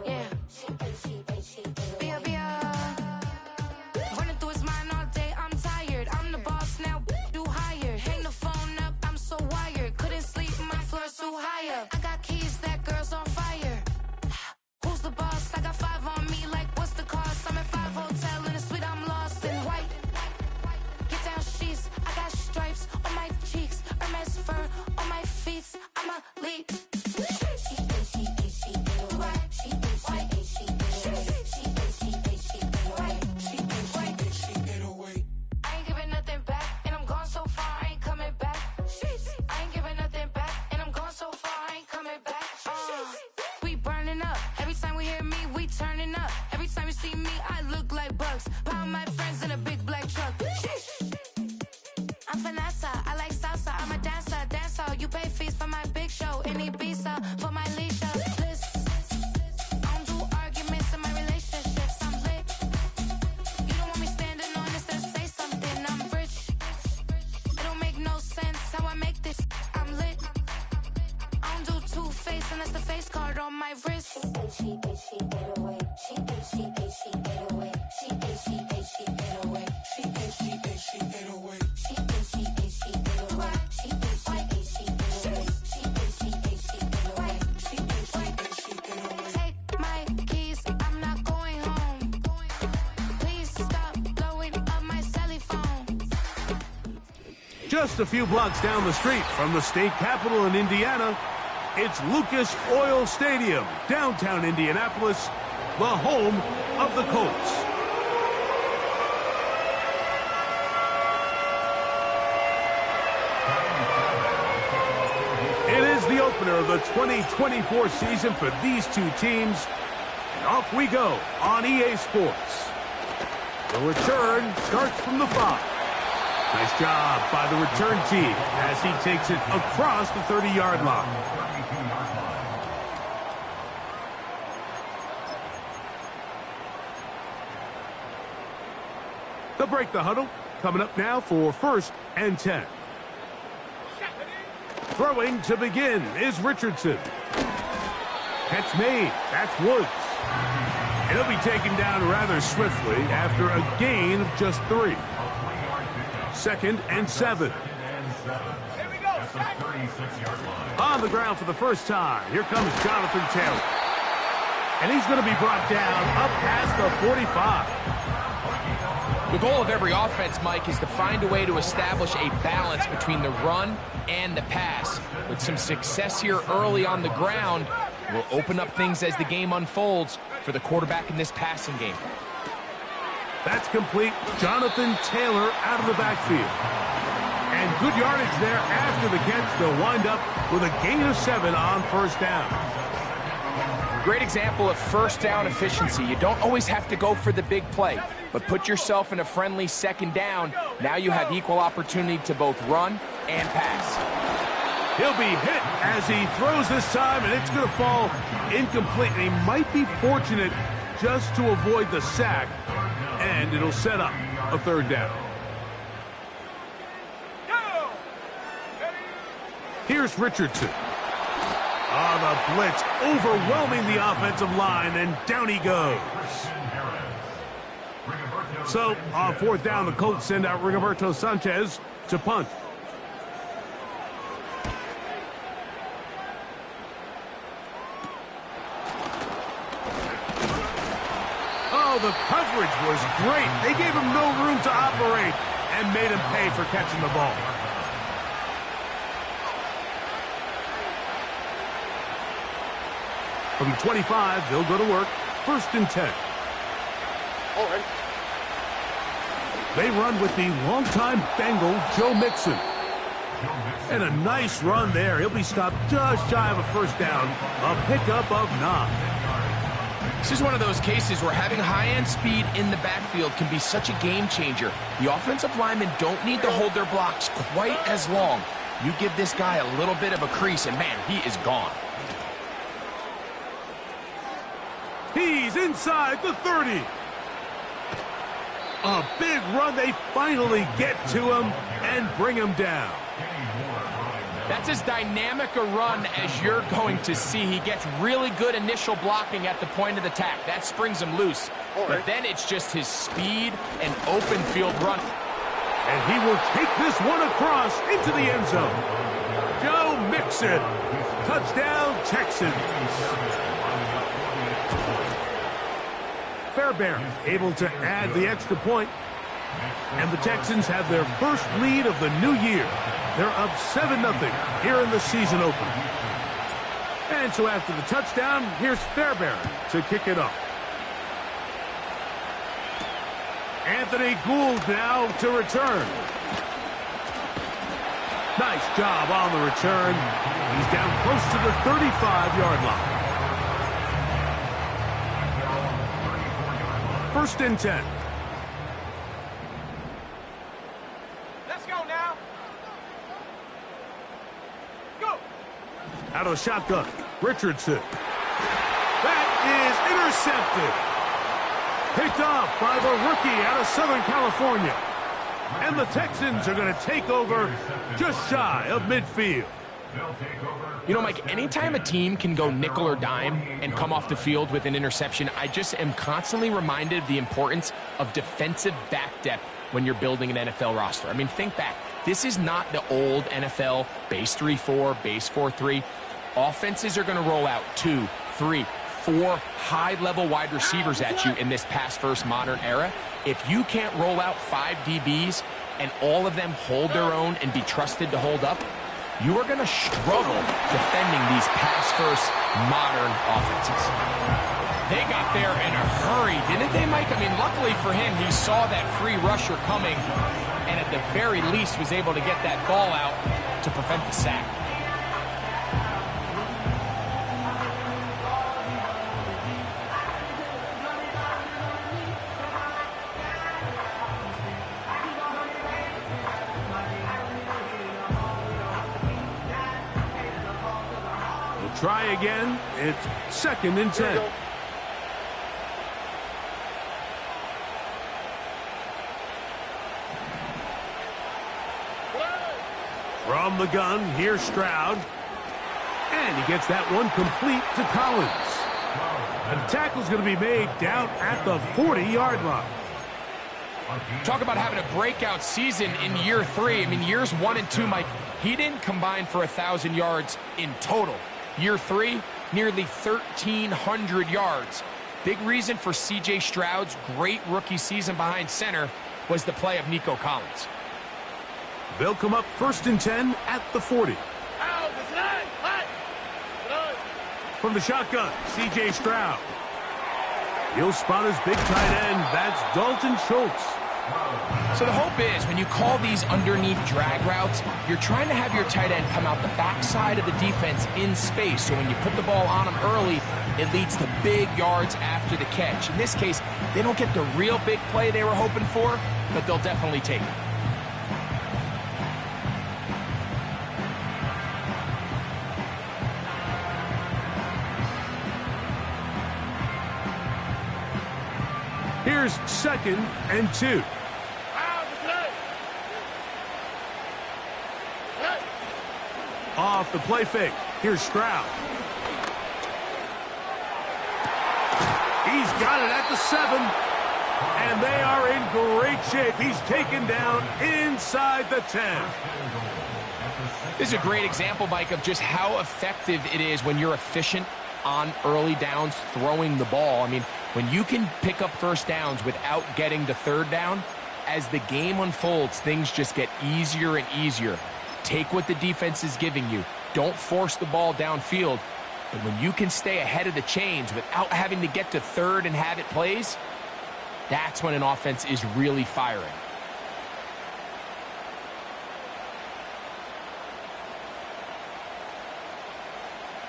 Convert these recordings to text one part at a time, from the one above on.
Yeah. Bia, Bia. Running through his mind all day, I'm tired. I'm the boss now, do higher. Hang the phone up, I'm so wired. Couldn't sleep, my floor's too high up. I got keys, that girl's on fire. Who's the boss? I got 5 on me, like what's the cost? I'm at 5 hotel in a suite, I'm lost in white. Get down sheets, I got stripes on my cheeks, Hermes fur on my feet. I'm a leap. I ain't giving nothing back, and I'm gone so far, I ain't coming back. I ain't giving nothing back, and I'm gone so far, I ain't coming back. We burning up. Every time we hear me, we turning up. Every time you see me, I look like bugs. Pound my friends in a big black truck. I'm Vanessa, I like salsa, I'm a dancer, dancer. You pay fees for my big show in Ibiza, for my leisure. I don't do arguments in my relationships, I'm lit. You don't want me standing on this, then say something, I'm rich. It don't make no sense how I make this, I'm lit. I don't do two-face unless the face card on my wrist. She get away. She get away. She get away. She get away. Take my keys, I'm not going home. Please stop blowing up my celly phone. Just a few blocks down the street from the state capitol in Indiana, it's Lucas Oil Stadium, downtown Indianapolis, the home of the Colts. It is the opener of the 2024 season for these two teams. And off we go on EA Sports. The return starts from the 5. Nice job by the return team as he takes it across the 30-yard line. They'll break the huddle. Coming up now for 1st and 10. Throwing to begin is Richardson. Catch made. That's Woods. And he'll be taken down rather swiftly after a gain of just 3. 2nd and 7. On the ground for the first time. Here comes Jonathan Taylor. And he's going to be brought down up past the 45. The goal of every offense, Mike, is to find a way to establish a balance between the run and the pass. With some success here early on the ground, will open up things as the game unfolds for the quarterback in this passing game. That's complete. Jonathan Taylor out of the backfield. And good yardage there after the catch. They'll wind up with a gain of 7 on 1st down. Great example of 1st down efficiency. You don't always have to go for the big play, but put yourself in a friendly 2nd down. Now you have equal opportunity to both run and pass. He'll be hit as he throws this time, and it's going to fall incomplete. And he might be fortunate just to avoid the sack, and it'll set up a 3rd down. Here's Richardson. The blitz overwhelming the offensive line, and down he goes. So, on 4th down, the Colts send out Rigoberto Sanchez to punt. Oh, the coverage was great. They gave him no room to operate and made him pay for catching the ball. From the 25, they'll go to work. 1st and 10. All right. They run with the longtime Bengal, Joe Mixon. And a nice run there. He'll be stopped just shy of a 1st down. A pickup of 9. This is one of those cases where having high-end speed in the backfield can be such a game changer. The offensive linemen don't need to hold their blocks quite as long. You give this guy a little bit of a crease, and man, he is gone. He's inside the 30. A big run. They finally get to him and bring him down. That's as dynamic a run as you're going to see. He gets really good initial blocking at the point of attack. That springs him loose. But then it's just his speed and open field run. And he will take this one across into the end zone. Joe Mixon. Touchdown, Texans. Fairbairn able to add the extra point. And the Texans have their first lead of the new year. They're up 7-0 here in the season opener. And so after the touchdown, here's Fairbairn to kick it off. Anthony Gould now to return. Nice job on the return. He's down close to the 35-yard line. 1st and 10. Let's go now. Go. Out of the shotgun, Richardson. That is intercepted. Picked off by the rookie out of Southern California. And the Texans are going to take over just shy of midfield. You know, Mike, anytime a team can go nickel or dime and come off the field with an interception, I just am constantly reminded of the importance of defensive back depth when you're building an NFL roster. I mean, think back. This is not the old NFL base 3-4, base 4-3. Offenses are going to roll out 2, 3, 4 high-level wide receivers at you in this pass-first modern era. If you can't roll out 5 DBs and all of them hold their own and be trusted to hold up, you are going to struggle defending these pass-first modern offenses. They got there in a hurry, didn't they, Mike? I mean, luckily for him, he saw that free rusher coming and at the very least was able to get that ball out to prevent the sack. Try again. It's 2nd and 10. From the gun, here's Stroud. And he gets that one complete to Collins. And the tackle's going to be made down at the 40-yard line. Talk about having a breakout season in year 3. I mean, years 1 and 2, Mike, he didn't combine for 1,000 yards in total. Year 3, nearly 1,300 yards. Big reason for C.J. Stroud's great rookie season behind center was the play of Nico Collins. They'll come up 1st and 10 at the 40. From the shotgun, C.J. Stroud. He'll spot his big tight end. That's Dalton Schultz. So the hope is when you call these underneath drag routes, you're trying to have your tight end come out the backside of the defense in space. So when you put the ball on him early, it leads to big yards after the catch. In this case, they don't get the real big play they were hoping for, but they'll definitely take it. Here's 2nd and 2. Off the play fake. Here's Stroud. He's got it at the 7. And they are in great shape. He's taken down inside the 10. This is a great example, Mike, of just how effective it is when you're efficient on early downs throwing the ball. I mean, when you can pick up first downs without getting the 3rd down, as the game unfolds, things just get easier and easier. Take what the defense is giving you. Don't force the ball downfield. But when you can stay ahead of the chains without having to get to 3rd and have it plays, that's when an offense is really firing.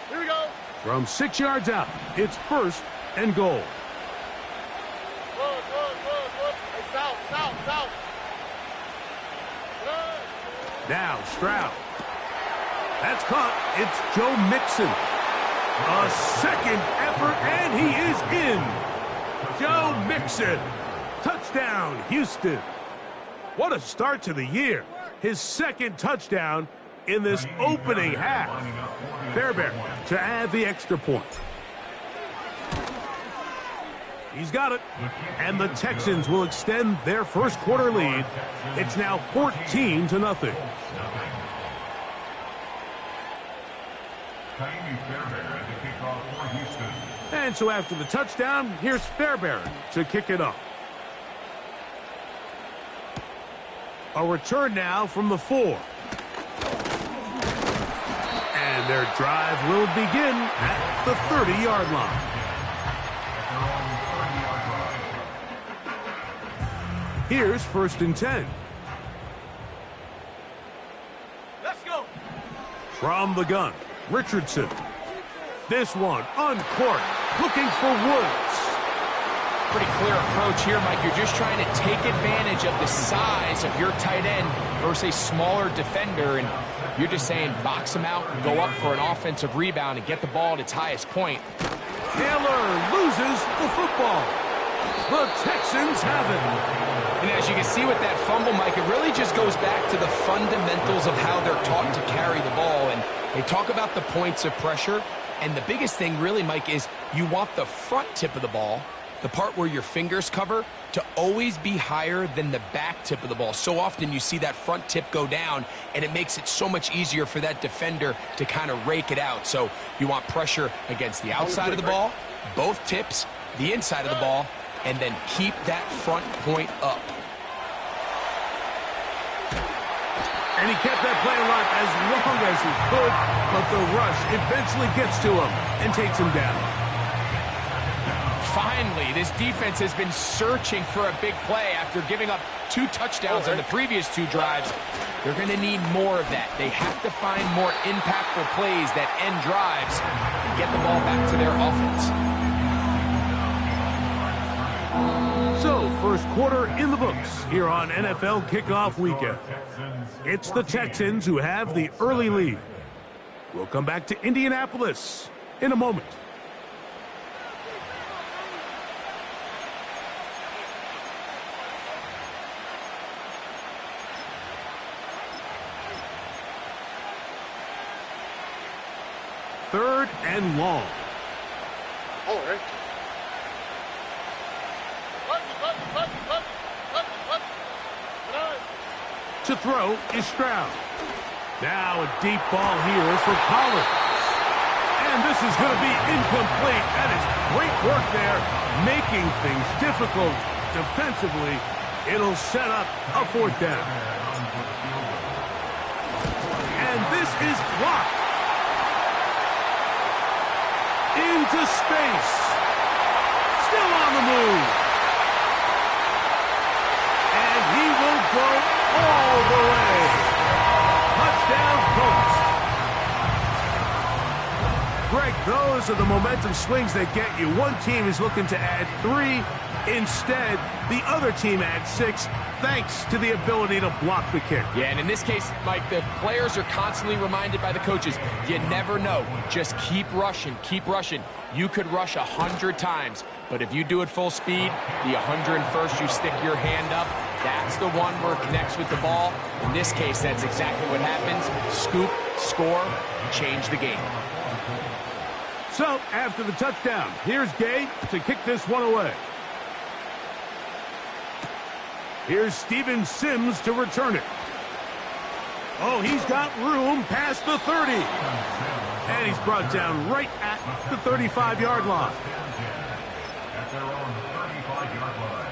Here we go. From 6 yards out, it's 1st and goal. Good. Hey, south. Good. Now Stroud. That's caught. It's Joe Mixon. A 2nd effort, and he is in. Joe Mixon. Touchdown, Houston. What a start to the year. His 2nd touchdown, in this opening half. Fairbairn to add the extra point. He's got it. And the Texans will extend their first quarter lead. It's now 14-0. And so after the touchdown, here's Fairbairn to kick it off. A return now from the 4. And their drive will begin at the 30-yard line. Here's 1st and 10. Let's go. From the gun, Richardson. This one uncorked, looking for Woods. Pretty clear approach here, Mike. You're just trying to take advantage of the size of your tight end versus a smaller defender, and you're just saying box him out and go up for an offensive rebound and get the ball at its highest point. Taylor loses the football. The Texans have it. And as you can see with that fumble, Mike, it really just goes back to the fundamentals of how they're taught to carry the ball. And they talk about the points of pressure. And the biggest thing really, Mike, is you want the front tip of the ball, the part where your fingers cover, to always be higher than the back tip of the ball. So often you see that front tip go down, and it makes it so much easier for that defender to kind of rake it out. So you want pressure against the outside of the ball, both tips, the inside of the ball, and then keep that front point up. And he kept that play alive as long as he could, but the rush eventually gets to him and takes him down. Finally, this defense has been searching for a big play after giving up 2 touchdowns on the previous 2 drives. They're going to need more of that. They have to find more impactful plays that end drives and get the ball back to their offense. So, first quarter in the books here on NFL Kickoff Weekend. It's the Texans who have the early lead. We'll come back to Indianapolis in a moment. Third and long. All right. To throw is Stroud. Now a deep ball here for Collins. And this is going to be incomplete. That is great work there, making things difficult defensively. It'll set up a 4th down. And this is blocked. Into space. Still on the move. And he will go all the way. Touchdown, Colts. Greg, those are the momentum swings that get you. One team is looking to add 3. Instead, the other team adds 6, thanks to the ability to block the kick. Yeah, and in this case, Mike, the players are constantly reminded by the coaches, you never know. Just keep rushing, keep rushing. You could rush 100 times, but if you do it full speed, the 101st you stick your hand up, that's the one where it connects with the ball. In this case, that's exactly what happens. Scoop, score, change the game. So, after the touchdown, here's Gay to kick this one away. Here's Steven Sims to return it. Oh, he's got room past the 30. And he's brought down right at the 35-yard line. At their own 35-yard line.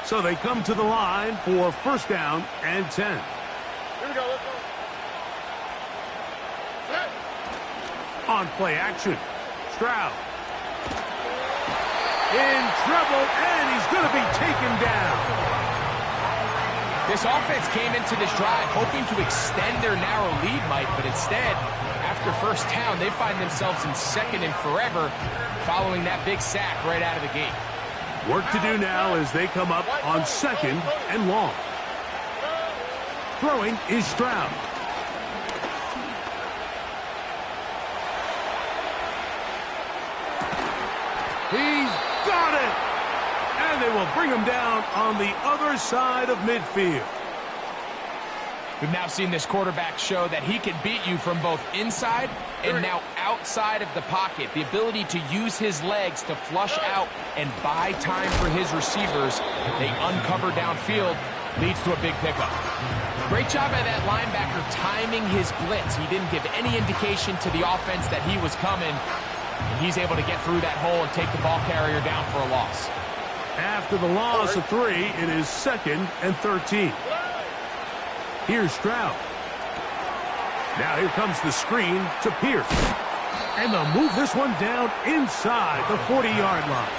So they come to the line for 1st down and 10. Here we go. Let's go. Set. On play action, Stroud. In trouble, and he's going to be taken down. This offense came into this drive hoping to extend their narrow lead, Mike, but instead, after 1st down, they find themselves in 2nd and forever following that big sack right out of the gate. Work to do now as they come up on 2nd and long. Throwing is Stroud. He's got it! they will bring him down on the other side of midfield. We've now seen this quarterback show that he can beat you from both inside and now outside of the pocket. The ability to use his legs to flush out and buy time for his receivers. They uncover downfield, leads to a big pickup. Great job by that linebacker timing his blitz. He didn't give any indication to the offense that he was coming. And he's able to get through that hole and take the ball carrier down for a loss. After the loss of 3, it is 2nd and 13. Here's Stroud. Now here comes the screen to Pierce. And they'll move this one down inside the 40-yard line.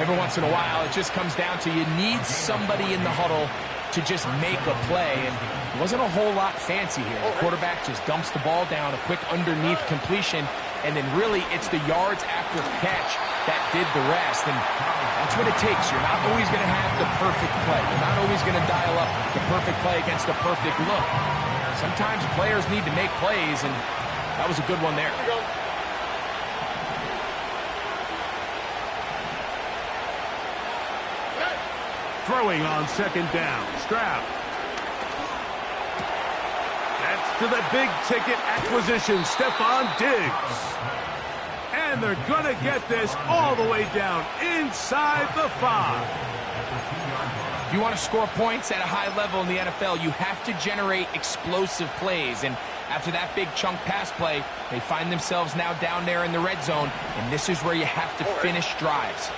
Every once in a while, it just comes down to you need somebody in the huddle to just make a play. And it wasn't a whole lot fancy here. The quarterback just dumps the ball down, a quick underneath completion, and then really it's the yards after catch that did the rest. And that's what it takes. You're not always going to have the perfect play. You're not always going to dial up the perfect play against the perfect look. Sometimes players need to make plays, and that was a good one there. Throwing on 2nd down, Stroud. That's to the big-ticket acquisition, Stephon Diggs. And they're going to get this all the way down inside the 5. If you want to score points at a high level in the NFL, you have to generate explosive plays. And after that big chunk pass play, they find themselves now down there in the red zone. And this is where you have to finish drives.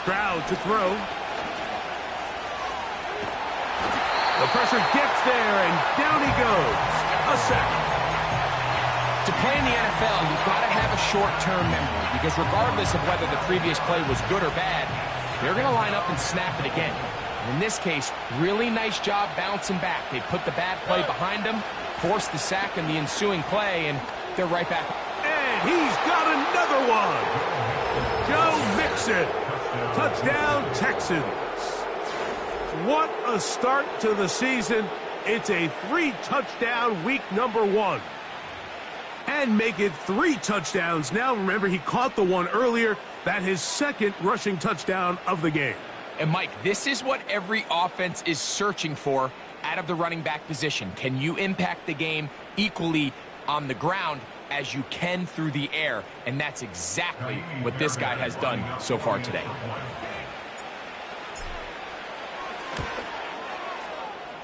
Stroud to throw. The pressure gets there, and down he goes. A sack. To play in the NFL, you've got to have a short-term memory, because regardless of whether the previous play was good or bad, they're going to line up and snap it again. And in this case, really nice job bouncing back. They put the bad play behind them, forced the sack in the ensuing play, and they're right back. And he's got another one. Joe Mixon. Touchdown, Texans. What a start to the season. It's a 3-touchdown week number 1. And make it 3 touchdowns now. Remember, he caught the one earlier. That his 2nd rushing touchdown of the game. And, Mike, this is what every offense is searching for out of the running back position. Can you impact the game equally on the ground as you can through the air? And that's exactly what this guy has done so far today.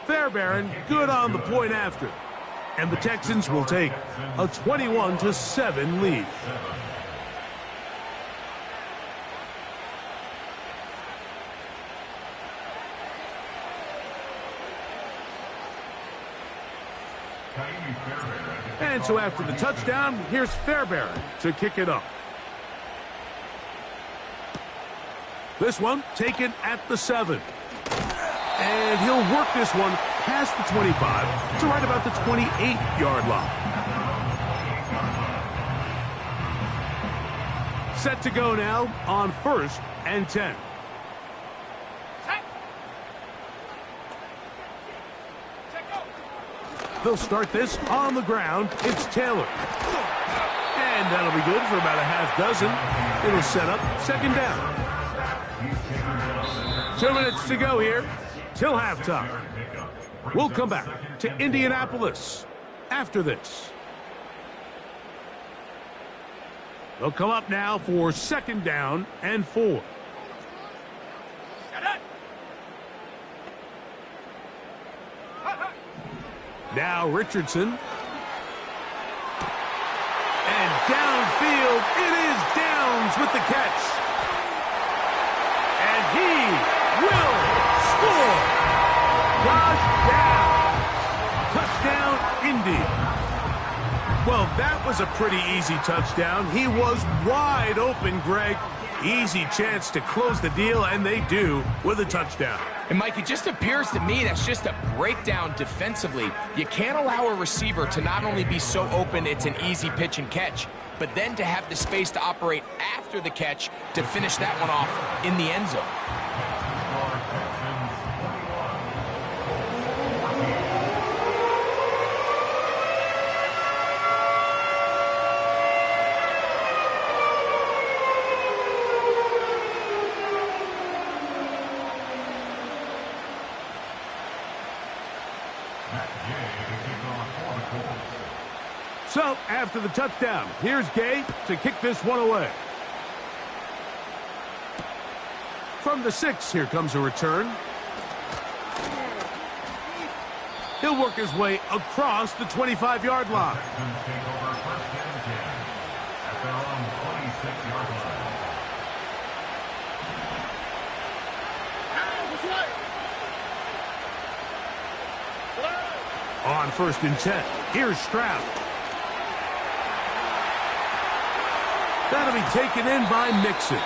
Fairbairn good on the point after. And the Texans will take a 21-7 lead. And so after the touchdown, here's Fairbairn to kick it up. This one taken at the 7. And he'll work this one past the 25 to right about the 28-yard line. Set to go now on 1st and 10. They'll start this on the ground. It's Taylor. And that'll be good for about a half dozen. It'll set up 2nd down. 2 minutes to go here till halftime. We'll come back to Indianapolis after this. They'll come up now for 2nd down and 4. Now Richardson. And downfield, it is Downs with the catch. And he will score. Josh Downs. Touchdown, Indy. Well, that was a pretty easy touchdown. He was wide open, Greg. Easy chance to close the deal, and they do with a touchdown. And, Mike, it just appears to me that's just a breakdown defensively. You can't allow a receiver to not only be so open it's an easy pitch and catch, but then to have the space to operate after the catch to finish that one off in the end zone. So, after the touchdown, here's Gay to kick this one away. From the 6, here comes a return. He'll work his way across the 25-yard line. On 1st and 10, here's Stroud. That'll be taken in by Mixon.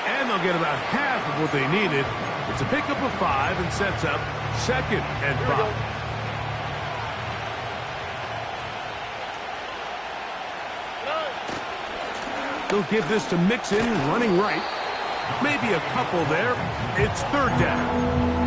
And they'll get about half of what they needed. It's a pickup of 5 and sets up 2nd and 5. They'll give this to Mixon, running right. Maybe a couple there. It's 3rd down.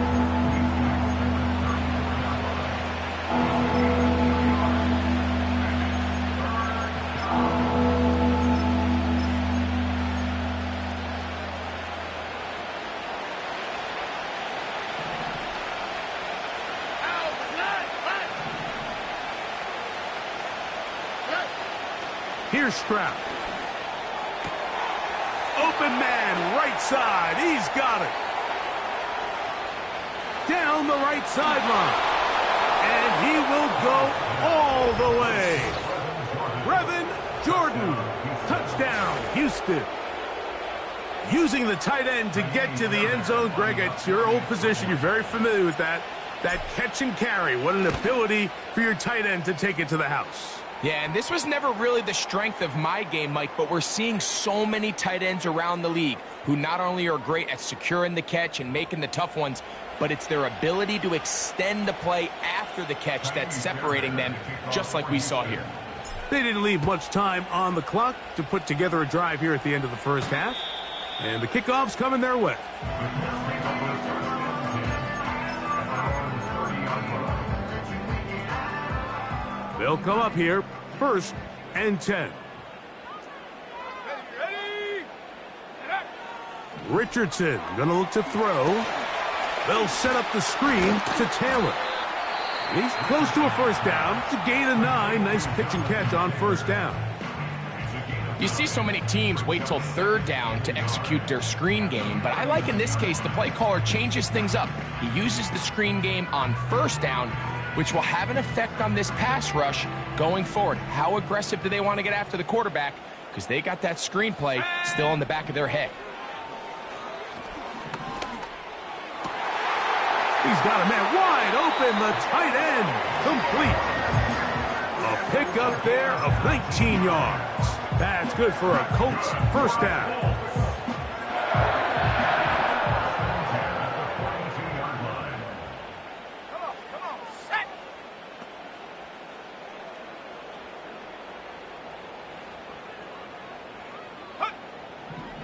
Here's Stroud. Open man, right side. He's got it. Down the right sideline. And he will go all the way. Brevin Jordan. Touchdown, Houston. Using the tight end to get to the end zone. Greg, it's your old position. You're very familiar with that. That catch and carry. What an ability for your tight end to take it to the house. Yeah, and this was never really the strength of my game, Mike, but we're seeing so many tight ends around the league who not only are great at securing the catch and making the tough ones, but it's their ability to extend the play after the catch that's separating them, just like we saw here. They didn't leave much time on the clock to put together a drive here at the end of the first half. And the kickoff's coming their way. They'll come up here, 1st and 10. Richardson gonna look to throw. They'll set up the screen to Taylor. He's close to a 1st down. It's a gain of 9. Nice pitch and catch on 1st down. You see so many teams wait till 3rd down to execute their screen game, but I like in this case the play caller changes things up. He uses the screen game on 1st down, which will have an effect on this pass rush going forward. How aggressive do they want to get after the quarterback? Because they got that screenplay still in the back of their head. He's got a man wide open, the tight end, complete. A pickup there of 19 yards. That's good for a Colts 1st down.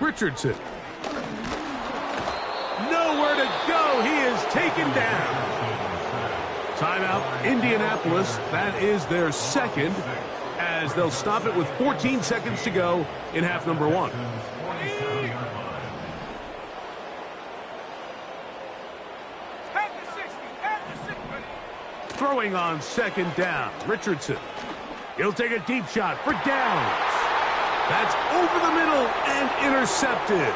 Richardson. Nowhere to go. He is taken down. Timeout, Indianapolis. That is their 2nd, as they'll stop it with 14 seconds to go in half number 1. Throwing on 2nd down, Richardson. He'll take a deep shot for downs. That's over the middle and intercepted.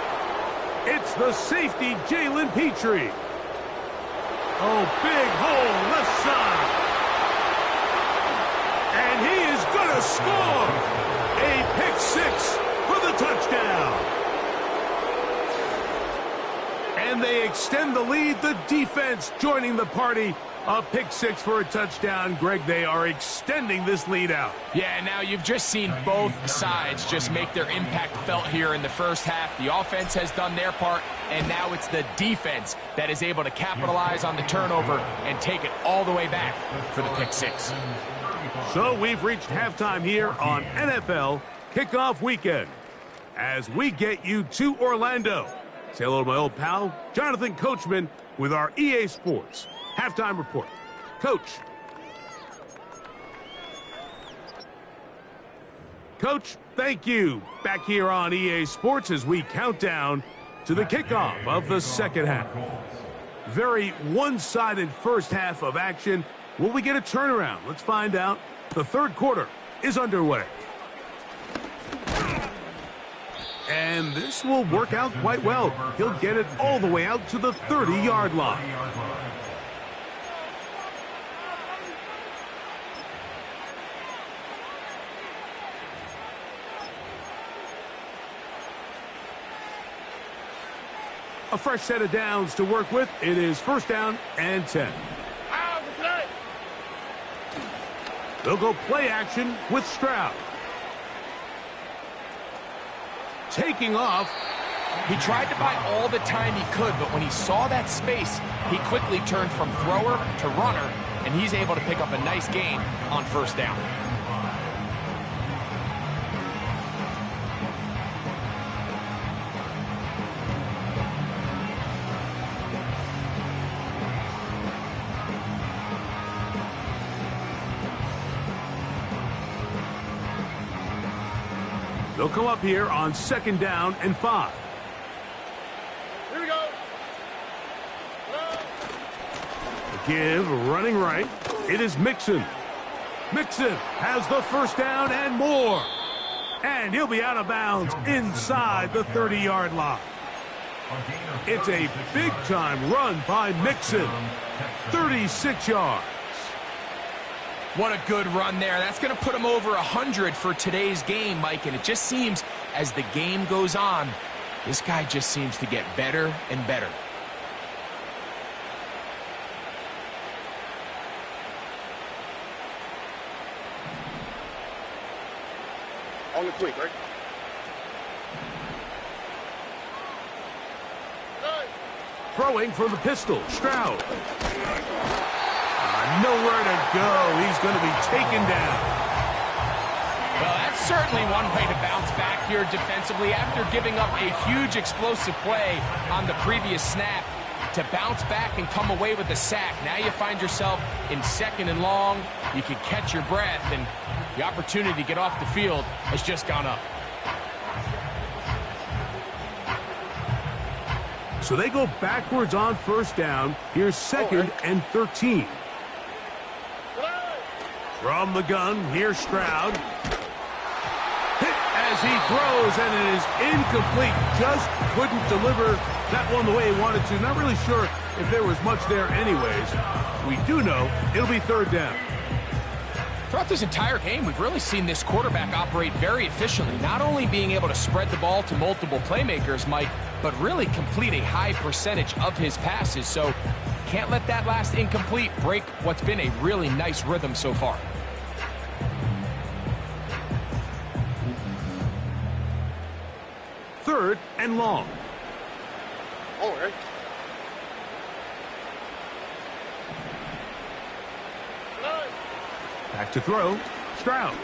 It's the safety, Jalen Petrie. Oh, big hole, left side. And he is going to score. A pick 6 for the touchdown. And they extend the lead. The defense joining the party. A pick 6 for a touchdown. Greg, they are extending this lead out. Yeah, now you've just seen both sides just make their impact felt here in the first half. The offense has done their part, and now it's the defense that is able to capitalize on the turnover and take it all the way back for the pick 6. So we've reached halftime here on NFL Kickoff Weekend. As we get you to Orlando. Say hello to my old pal, Jonathan Coachman, with our EA Sports Halftime Report. Coach. Coach, thank you. Back here on EA Sports as we count down to the kickoff of the 2nd half. Very one-sided first half of action. Will we get a turnaround? Let's find out. The 3rd quarter is underway. And this will work out quite well. He'll get it all the way out to the 30-yard line. A fresh set of downs to work with. It is first down and 10. They'll go play action with Stroud. Taking off. He tried to buy all the time he could, but when he saw that space, he quickly turned from thrower to runner, and he's able to pick up a nice gain on first down. They'll come up here on second down and 5. Here we go. The give running right. It is Mixon. Mixon has the first down and more. And he'll be out of bounds inside the 30-yard line. It's a big-time run by Mixon. 36 yards. What a good run there. That's going to put him over 100 for today's game, Mike. And it just seems as the game goes on, this guy just seems to get better and better. On the tweak, right? Throwing from the pistol, Stroud. Nowhere to go. He's going to be taken down. Well, that's certainly one way to bounce back here defensively after giving up a huge explosive play on the previous snap. To bounce back and come away with a sack. Now you find yourself in second and long. You can catch your breath, and the opportunity to get off the field has just gone up. So they go backwards on first down. Here's second and 13. From the gun, here's Stroud. Hit as he throws, and it is incomplete. Just couldn't deliver that one the way he wanted to. Not really sure if there was much there anyways. We do know it'll be third down. Throughout this entire game, we've really seen this quarterback operate very efficiently, not only being able to spread the ball to multiple playmakers, Mike, but really complete a high percentage of his passes. So can't let that last incomplete break what's been a really nice rhythm so far. Third and long. All right. Back to throw, Stroud.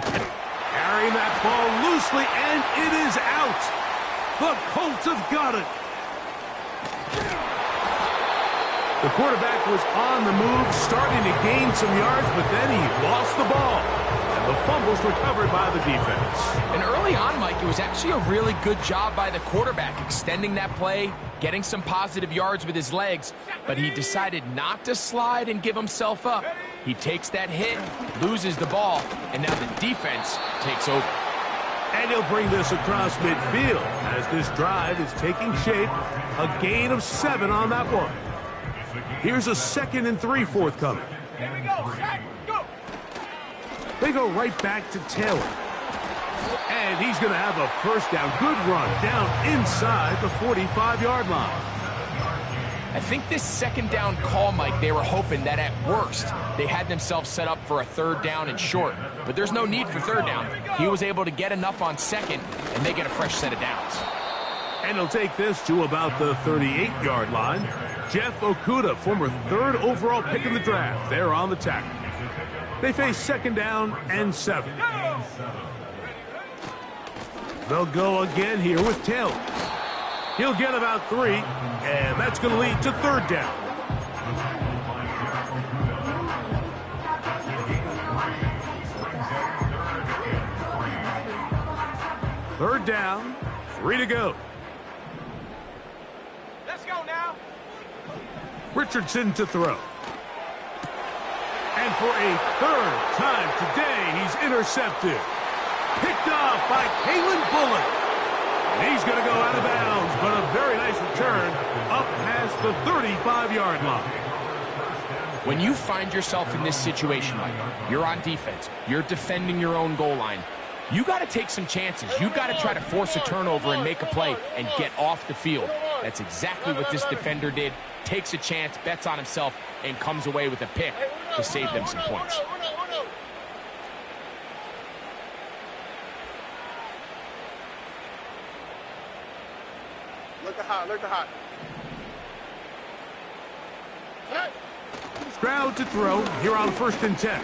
Carrying that ball loosely, and it is out. The Colts have got it. The quarterback was on the move, starting to gain some yards, but then he lost the ball. And the fumble's recovered by the defense. And early on, Mike, it was actually a really good job by the quarterback, extending that play, getting some positive yards with his legs, but he decided not to slide and give himself up. He takes that hit, loses the ball, and now the defense takes over. And he'll bring this across midfield as this drive is taking shape. A gain of 7 on that one. Here's a 2nd and 3 forthcoming. Here we go. Set, go. They go right back to Taylor. And he's going to have a first down. Good run down inside the 45-yard line. I think this second down call, Mike, they were hoping that at worst they had themselves set up for a third down and short. But there's no need for third down. He was able to get enough on second, and they get a fresh set of downs. And he'll take this to about the 38-yard line. Jeff Okudah, former 3rd overall pick in the draft, there on the tackle. They face second down and 7. They'll go again here with Taylor. He'll get about 3, and that's going to lead to third down. Third down, 3 to go. Let's go now. Richardson to throw. And for a third time today, he's intercepted. Picked off by Kalen Bullock. And he's going to go out of bounds, but a very nice return up past the 35-yard line. When you find yourself in this situation, Mike, you're on defense, you're defending your own goal line, you got to take some chances. You got to try to force a turnover and make a play and get off the field. That's exactly what this defender did. Takes a chance, bets on himself, and comes away with a pick to save them some points. Look hot, look hot. Stroud to throw here on 1st and 10.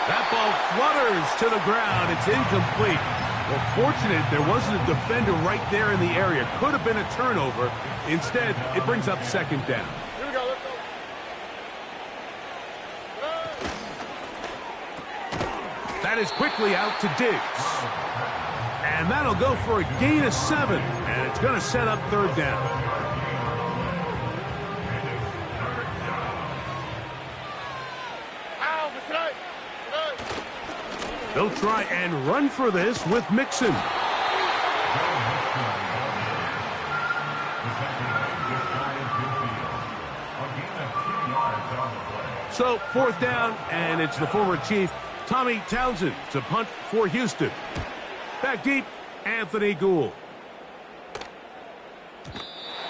That ball flutters to the ground. It's incomplete. Well, fortunate there wasn't a defender right there in the area. Could have been a turnover. Instead, it brings up 2nd down. Here we go, let's go. That is quickly out to Diggs. And that'll go for a gain of 7. And it's going to set up 3rd down. They'll try and run for this with Mixon. So 4th down, and it's the former Chief, Tommy Townsend, to punt for Houston. Back deep, Anthony Gould.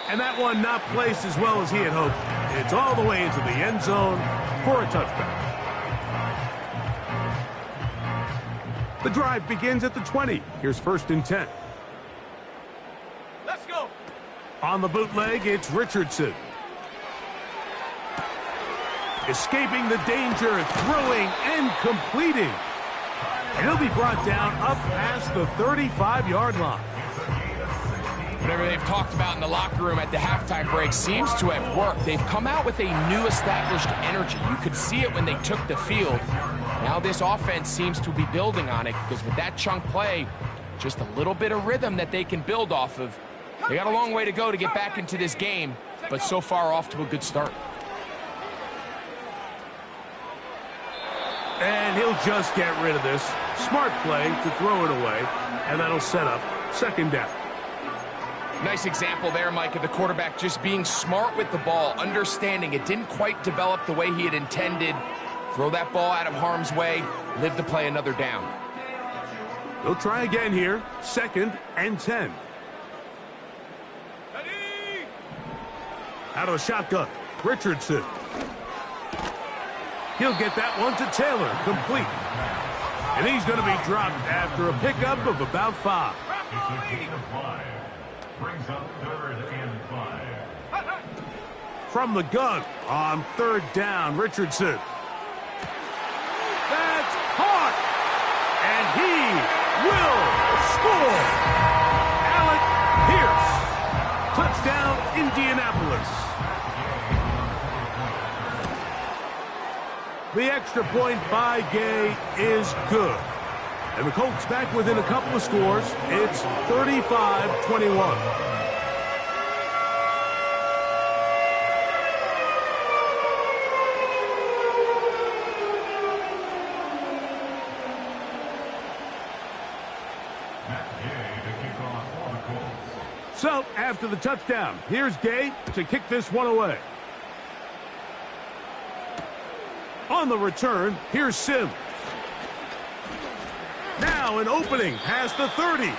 And that one not placed as well as he had hoped. It's all the way into the end zone for a touchdown. The drive begins at the 20. Here's 1st and 10. Let's go. On the bootleg, it's Richardson. Escaping the danger, throwing and completing. And he'll be brought down up past the 35-yard line. Whatever they've talked about in the locker room at the halftime break seems to have worked. They've come out with a new established energy. You could see it when they took the field. Now this offense seems to be building on it because with that chunk play, just a little bit of rhythm that they can build off of. They got a long way to go to get back into this game, but so far off to a good start. And he'll just get rid of this. Smart play to throw it away, and that'll set up 2nd down. Nice example there, Mike, of the quarterback just being smart with the ball, understanding it didn't quite develop the way he had intended. Throw that ball out of harm's way, live to play another down. They'll try again here, 2nd and 10. Out of the shotgun, Richardson. He'll get that one to Taylor, complete. And he's going to be dropped after a pickup of about 5. Brings up 3rd and 5. From the gun on 3rd down, Richardson. That's caught! And he will score! Alec Pierce. Touchdown, Indianapolis. The extra point by Gay is good. And the Colts back within a couple of scores. It's 35-21. So, after the touchdown, here's Gay to kick this one away. On the return, here's Sims. Now an opening past the 30.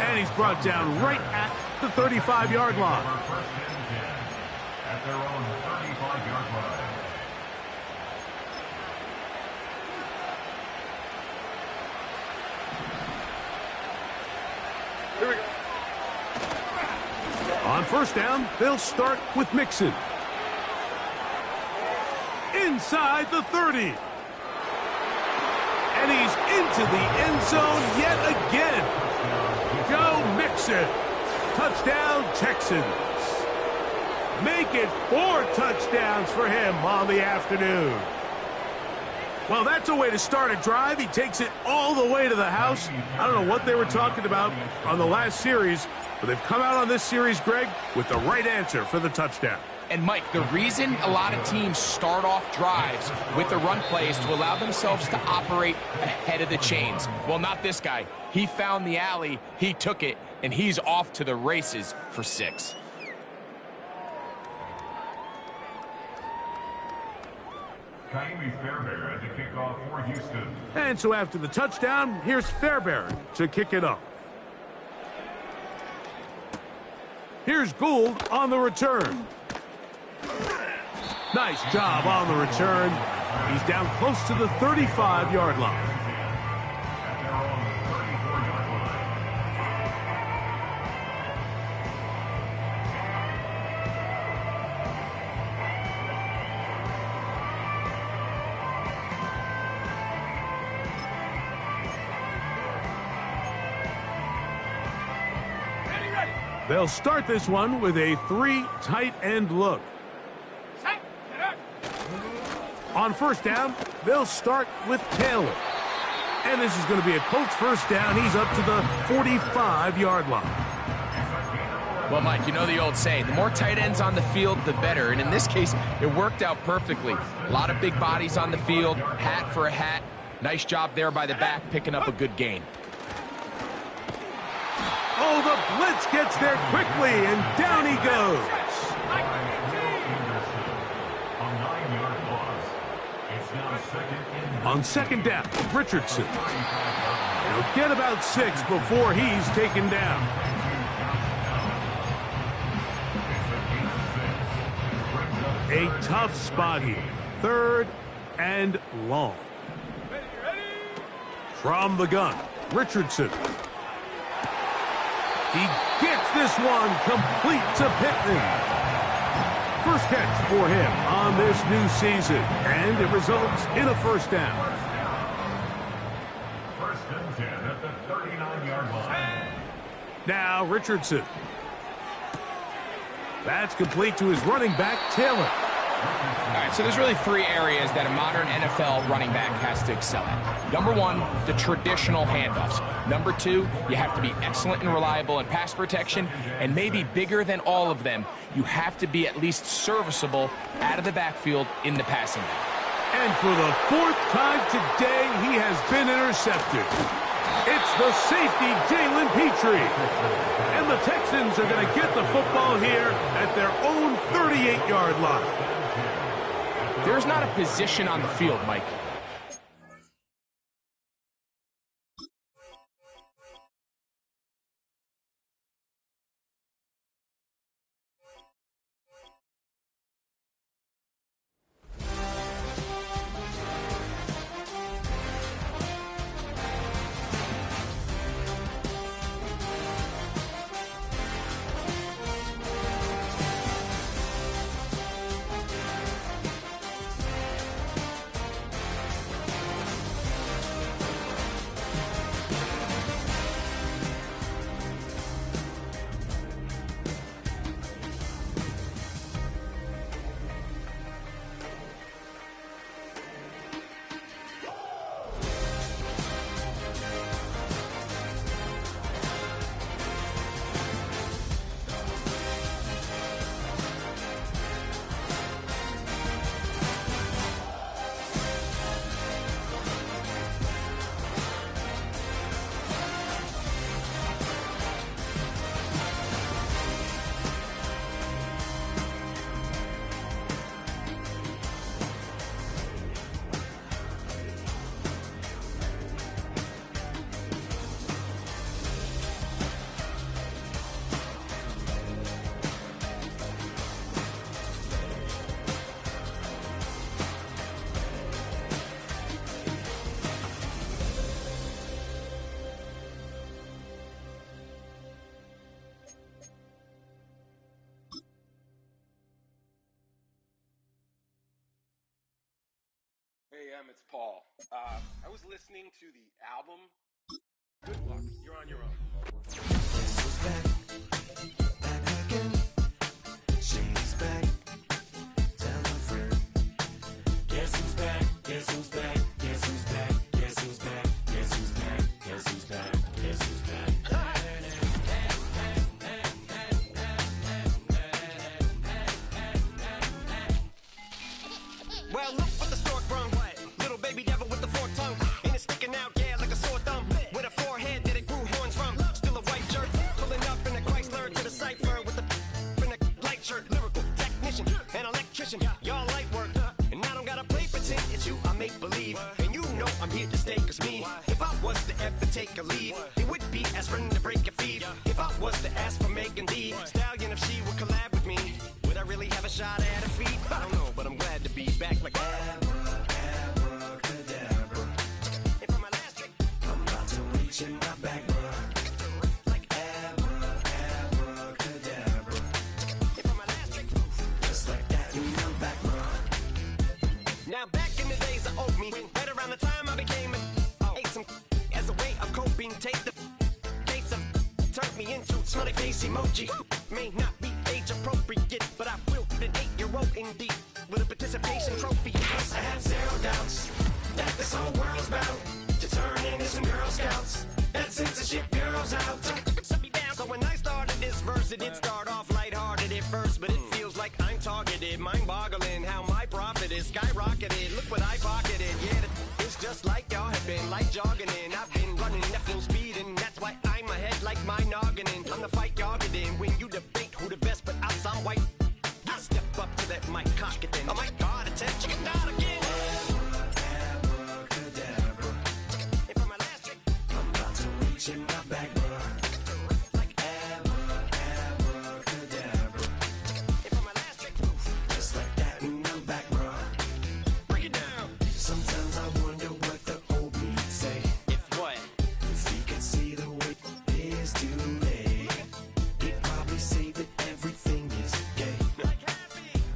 And he's brought down right at the 35-yard line. At their own 35-yard line. Here we go. On 1st down, they'll start with Mixon. Inside the 30. And he's into the end zone yet again. Joe Mixon. Touchdown, Texans. Make it 4 touchdowns for him on the afternoon. Well, that's a way to start a drive. He takes it all the way to the house. I don't know what they were talking about on the last series, but they've come out on this series, Greg, with the right answer for the touchdown. And Mike, the reason a lot of teams start off drives with the run play is to allow themselves to operate ahead of the chains. Well, not this guy. He found the alley, he took it, and he's off to the races for 6. Kaimi Fairbairn at the kickoff for Houston. And so after the touchdown, here's Fairbairn to kick it off. Here's Gould on the return. Nice job on the return. He's down close to the 35-yard line. At their own 34-yard line. They'll start this one with a 3 tight end look. On first down, they'll start with Taylor. And this is going to be a Colts first down. He's up to the 45-yard line. Well, Mike, you know the old saying, the more tight ends on the field, the better. And in this case, it worked out perfectly. A lot of big bodies on the field, hat for a hat. Nice job there by the back, picking up a good gain. Oh, the blitz gets there quickly, and down he goes. On second down, Richardson. He'll get about 6 before he's taken down. A tough spot here. 3rd and long. From the gun, Richardson. He gets this one complete to Pittman. First catch for him on this new season, and it results in a first down. 1st and 10 at the 39-yard line. Now Richardson. That's complete to his running back, Taylor. All right, so there's really 3 areas that a modern NFL running back has to excel at. Number 1, the traditional handoffs. Number 2, you have to be excellent and reliable in pass protection, and maybe bigger than all of them, you have to be at least serviceable out of the backfield in the passing game. And for the 4th time today, he has been intercepted. It's the safety, Jalen Petrie. And the Texans are going to get the football here at their own 38-yard line. There's not a position on the field, Mike. It's Paul. I was listening to the album. Good luck. You're on your own. Back again. She's back. Tell a friend. Guess who's back? Guess who's back? Guess who's back? Guess who's back? Guess who's back? Guess who's back? Guess who's back? beat, aspirin to break your feet. If I was to ask for Megan Thee Stallion, if she would collab with me, would I really have a shot at her feet? I don't know, but I'm glad to be back like abracadabra. And for my last trick, I'm about to reach in my back, bruh. Like abracadabra. And for my last trick, just like that, you know back, bruh. Now back in the days of old me, right around the time I became ate some as a way of coping. Take the case of turned me into smiley face emoji. May not be age appropriate, but I will be an 8-year-old indeed with a participation trophy. I have zero doubts that this whole world's bound to turn into some Girl Scouts and censorship girls out. So when I started this verse, it did start off lighthearted at first, but it feels like I'm targeted, mind-boggling how my profit is skyrocketed. Look what I pocketed, yeah, it's just like y'all have been, like jogging in. I've been running at full speed, and that's why I'm ahead like my noggin. I'm the fight y'all get in when you debate who the best, but I'm some white. I step up to that mic, cock it then. Oh my God, attention, you can die again. Abracadabra. And for my last trick, I'm about to reach in my bag, bruh. Like abracadabra. And for my last trick, just like that, and I'm back, bruh. Break it down. Sometimes I wonder what the old me say. If what? If he could see the way it is today, he'd probably say that everything is gay.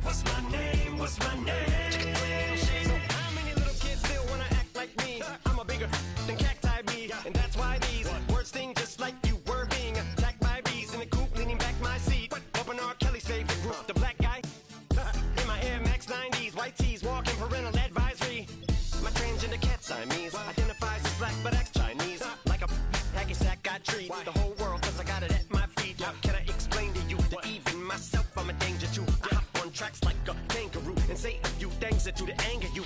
What's my name? What's my name? So how many little kids still wanna act like me? I'm a bigger than cacti bee, and that's why these words sting just like you were being attacked by bees in the coop, leaning back my seat. Open R. Kelly's favorite group, the black guy. In my Air Max 90s, white tees, walking parental advisory. My transgender cat Siamese identifies as black but acts Chinese. Like a hacky sack I treat the whole world cause I got it at my feet. Can I explain to you that even myself I'm a danger to? I hop on tracks like a kangaroo and say a few things that do to anger you.